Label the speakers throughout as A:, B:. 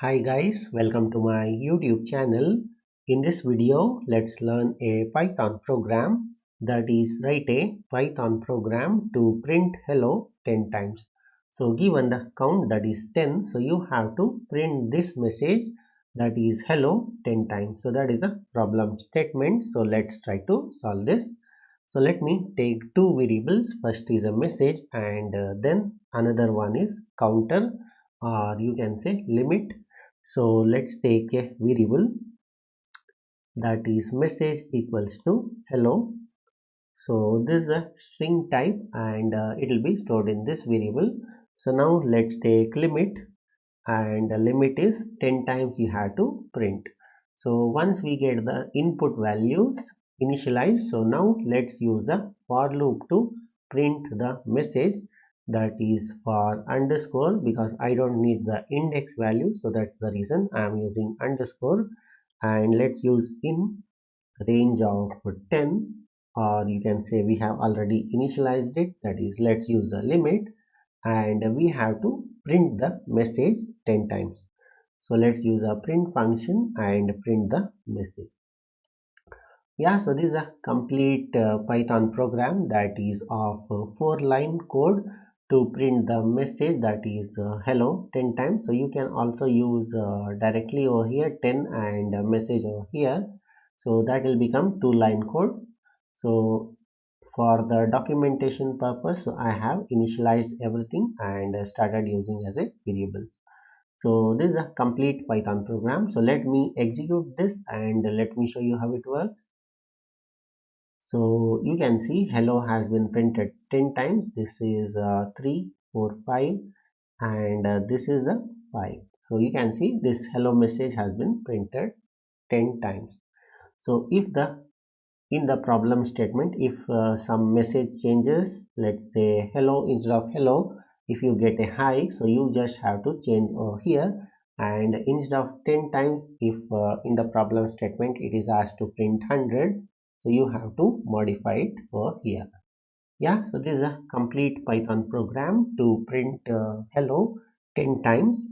A: Hi guys, welcome to my YouTube channel. In this video, let's learn a Python program, that is write a Python program to print hello 10 times. So given the count that is 10, so you have to print this message that is hello 10 times. So that is the problem statement. So let's try to solve this. So let me take two variables. First is a message and then another one is counter, or you can say limit. So let's take a variable that is message equals to hello. So this is a string type and it will be stored in this variable. So now let's take limit, and the limit is 10 times you have to print. So once we get the input values initialized, so now let's use a for loop to print the message, that is for underscore, because I don't need the index value, so that's the reason I am using underscore. And let's use in range of 10, or you can say we have already initialized it, that is let's use the limit, and we have to print the message 10 times. So let's use a print function and print the message. Yeah, so this is a complete Python program that is of 4-line code to print the message that is hello 10 times. So you can also use directly over here 10 and message over here. So that will become 2-line code. So for the documentation purpose, so I have initialized everything and started using as a variables. So this is a complete Python program. So let me execute this and let me show you how it works. So you can see hello has been printed 10 times. This is 3, 4, 5, and this is the 5. So you can see this hello message has been printed 10 times. So if the in the problem statement, if some message changes, let's say hello instead of hello, if you get a hi, so you just have to change over here, and instead of 10 times, if in the problem statement it is asked to print 100, so you have to modify it over here. Yeah, so this is a complete Python program to print hello 10 times.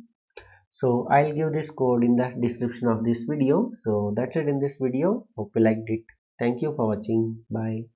A: So I'll give this code in the description of this video. So that's it in this video. Hope you liked it. Thank you for watching. Bye.